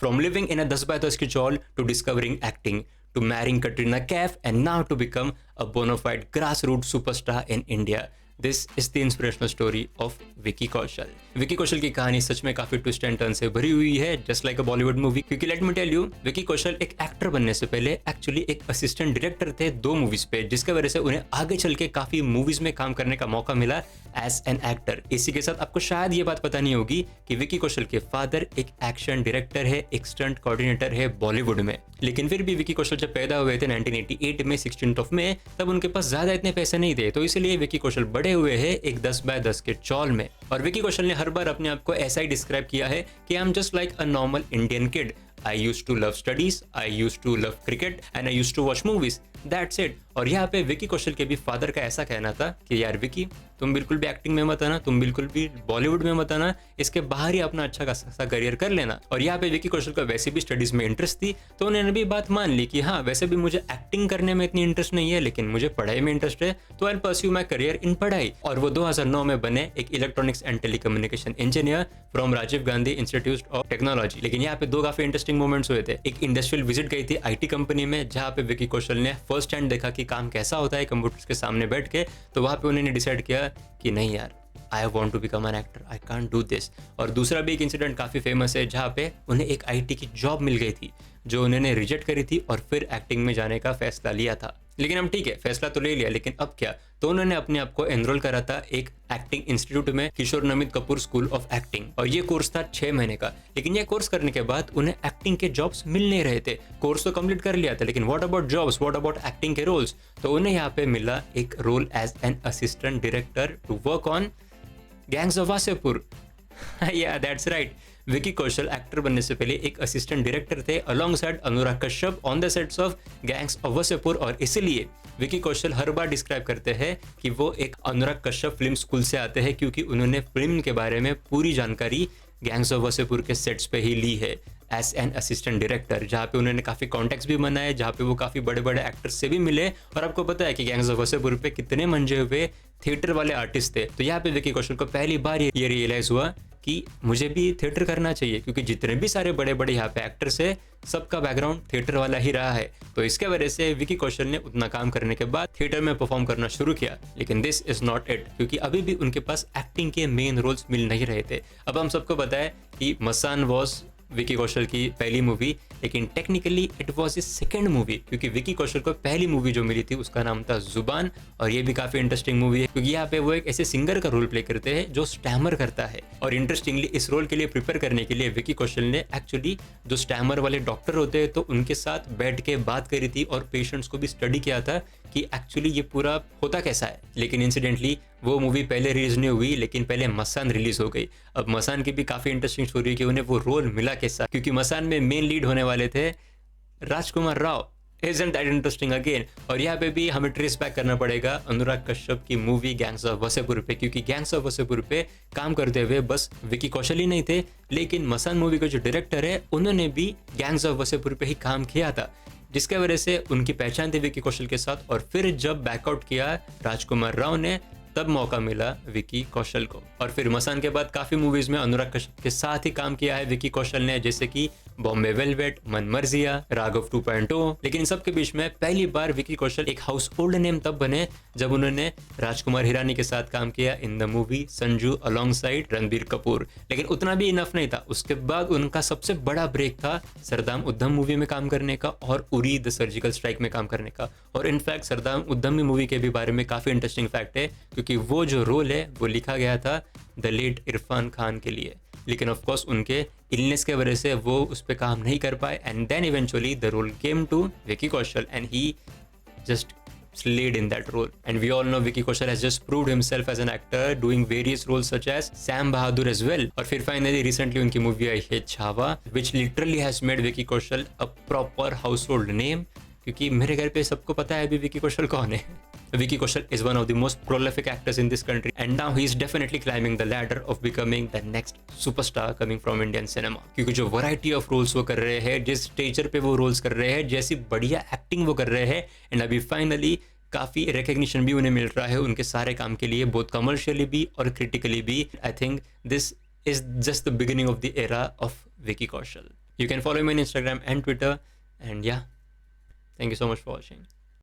From living in a 10 by 10 की chawl to discovering acting to marrying Katrina Kaif and now to become a bona fide grassroots superstar in India. This is the inspirational story of Vicky Kaushal. Vicky Kaushal की कहानी सच में काफी twist and turn से भरी हुई है, just like a Bollywood movie. क्योंकि let me tell you, Vicky Kaushal एक एक्टर बनने से पहले एक्चुअली एक असिस्टेंट डायरेक्टर थे 2 मूवीज पे, जिसकी वजह से उन्हें आगे चल के काफी मूवीज में काम करने का मौका मिला एज एन एक्टर। इसी के साथ आपको शायद ये बात पता नहीं होगी कि विकी कौशल के फादर एक एक्शन डायरेक्टर है, एक स्टंट कोऑर्डिनेटर है बॉलीवुड में। लेकिन फिर भी विकी कौशल जब पैदा हुए थे 1988 में 16 मई, तब उनके पास ज्यादा इतने पैसे नहीं थे, तो इसलिए विकी कौशल बड़े हुए हैं एक 10 by 10 के चौल में। और विकी कौशल ने हर बार अपने आप को ऐसा ही डिस्क्राइब किया है कि I am just like a normal Indian kid. I used to love studies, I used to love cricket and I used to watch movies. That's it. और यहाँ पे विकी कौशल के भी फादर का ऐसा कहना था कि यार विकी, तुम बिल्कुल भी एक्टिंग में मत आना, तुम बिल्कुल भी बॉलीवुड में मत आना, इसके बाहर ही अपना अच्छा खासा करियर कर लेना। और यहाँ पे विकी कौशल को वैसे भी स्टडीज में इंटरेस्ट थी, तो उन्होंने भी बात मान ली कि हाँ वैसे भी मुझे एक्टिंग करने में इतनी इंटरेस्ट नहीं है, लेकिन मुझे पढ़ाई में इंटरेस्ट है, तो आई परस्यू माई करियर इन पढ़ाई। और वो 2009 में बने एक electronics and telecommunication engineer from Rajiv Gandhi institute of technology. लेकिन यहाँ पे 2 काफी इंटरेस्टिंग मोमेंट्स हुए थे। एक इंडस्ट्रियल विजिट गई थी आईटी कंपनी में, जहाँ पे विकी कौशल ने फर्स्ट हैंड देखा कि काम कैसा होता है कंप्यूटर्स के सामने बैठ के, तो वहां पे उन्होंने डिसाइड किया कि नहीं यार, I want to become an actor, I can't do this. और दूसरा भी एक इंसिडेंट काफी फेमस है, जहाँ पे उन्हें एक आईटी की जॉब मिल गई थी जो उन्होंने रिजेक्ट करी थी और फिर एक्टिंग में जाने का फैसला लिया था। लेकिन हम ठीक है, फैसला तो ले लिया, लेकिन अब क्या, तो उन्होंने अपने आप को एनरोल करा था एक एक्टिंग इंस्टीट्यूट में, Kishore Namit Kapoor school of acting. और ये कोर्स था 6 महीने का। लेकिन ये कोर्स करने के बाद उन्हें एक्टिंग के जॉब्स मिल नहीं रहे थे। कोर्स तो कंप्लीट कर लिया था, लेकिन what about jobs, what about acting के रोल्स। तो उन्हें यहाँ पे मिला एक role as an assistant director to work on Gangs of Wasseypur. या that's right, Vicky Kaushal actor बनने से पहले एक असिस्टेंट डायरेक्टर थे alongside Anurag Kashyap on the sets of Gangs of Wasseypur. और इसलिए विकी कौशल हर बार डिस्क्राइब करते हैं कि वो एक अनुराग कश्यप फिल्म स्कूल से आते हैं, क्योंकि उन्होंने फिल्म के बारे में पूरी जानकारी गैंग्स ऑफ वासेपुर के सेट्स पे ही ली है एज एन असिस्टेंट डायरेक्टर, जहाँ पे उन्होंने काफी कॉन्टेक्ट्स भी बनाए, जहाँ पे वो काफी बड़े बड़े एक्टर्स से भी मिले। और आपको पता है कि गैंग्स ऑफ वासेपुर पे कितने मंजे हुए थिएटर वाले आर्टिस्ट थे। तो यहाँ पे विकी कौशल को पहली बार ये रियलाइज हुआ कि मुझे भी थिएटर करना चाहिए, क्योंकि जितने भी सारे बड़े बड़े यहाँ पे एक्टर्स है, सबका बैकग्राउंड थिएटर वाला ही रहा है। तो इसके वजह से विकी कौशल ने उतना काम करने के बाद थिएटर में परफॉर्म करना शुरू किया। लेकिन दिस इज नॉट इट, क्योंकि अभी भी उनके पास एक्टिंग के मेन रोल्स मिल नहीं रहे थे। अब हम सबको पता है कि मसान वॉज विकी कौशल की पहली मूवी, लेकिन technically it was his second movie, क्योंकि विकी कौशल को पहली मूवी जो मिली थी उसका नाम था जुबान। और ये भी काफी इंटरेस्टिंग मूवी है, क्योंकि यहाँ पे वो एक ऐसे सिंगर का रोल प्ले करते हैं जो स्टैमर करता है। और इंटरेस्टिंगली इस रोल के लिए प्रिपेयर करने के लिए विकी कौशल ने एक्चुअली जो स्टैमर वाले डॉक्टर होते हैं, तो उनके साथ बैठ के बात करी थी और पेशेंट्स को भी स्टडी किया था कि एक्चुअली ये पूरा होता कैसा है। लेकिन इंसिडेंटली वो मूवी पहले रिलीज नहीं हुई, लेकिन पहले मसान रिलीज हो गई। अब मसान की भी काफी इंटरेस्टिंग स्टोरी है कि उन्हें वो रोल मिला कैसा, क्योंकि मसान में मेन लीड होने वाले थे राजकुमार Rao. Isn't that interesting again? और यहाँ पे भी हमें ट्रेस बैक करना पड़ेगा अनुराग कश्यप की मूवी गैंग्स ऑफ वासेपुर पे, क्योंकि गैंग्स ऑफ वासेपुर पे काम करते हुए बस विकी कौशल ही नहीं थे, लेकिन मसान मूवी का जो डायरेक्टर है उन्होंने भी गैंग्स ऑफ वासेपुर पे ही काम किया था, जिसके वजह से उनकी पहचान थी विकी कौशल के साथ। और फिर जब बैकआउट किया राजकुमार राव ने, तब मौका मिला विकी कौशल को। और फिर मसान के बाद काफी मूवीज में अनुराग कश्यप के साथ ही काम किया है विकी कौशल ने, जैसे कि बॉम्बे वेलवेट, मन मर्जिया, राघव 2.0। लेकिन इन सबके बीच में पहली बार विकी कौशल एक हाउस होल्ड नेम तब बने जब उन्होंने राजकुमार हिरानी के साथ काम किया in the movie Sanju along side Ranbir Kapoor. लेकिन उतना भी इनफ नहीं था, उसके बाद उनका सबसे बड़ा ब्रेक था सरदाम उद्धम मूवी में काम करने का और उरी द सर्जिकल स्ट्राइक में काम करने का। और इनफैक्ट सरदाम उद्धम मूवी के भी बारे में काफी इंटरेस्टिंग फैक्ट है, क्योंकि वो जो रोल है वो लिखा गया था द लेट इरफान खान के लिए। लेकिन ऑफ कोर्स उनके इलनेस के वजह से वो उस पर काम नहीं कर पाए, and then eventually the role came to Vicky Kaushal and he just slayed in that role. And we all know Vicky Kaushal has just proved himself as an actor, doing various roles such as Sam Bahadur as well. और फिर finally recently उनकी movie आई है Chhaava, which literally has made Vicky Kaushal a proper household name, क्योंकि मेरे घर पे सबको पता है अभी विकी कौशल कौन है। Vicky Kaushal is one of the most prolific actors in this country, and now he is definitely climbing the ladder of becoming the next superstar coming from Indian cinema. क्योंकि जो variety of roles वो कर रहे हैं, जिस स्टेजर पे वो roles कर रहे हैं, जैसी बढ़िया acting वो कर रहे हैं, and अभी finally काफ़ी recognition भी उन्हें मिल रहा है उनके सारे काम के लिए, both commercially भी और critically भी। I think this is just the beginning of the era of Vicky Kaushal. You can follow me on Instagram and Twitter. And yeah, thank you so much for watching.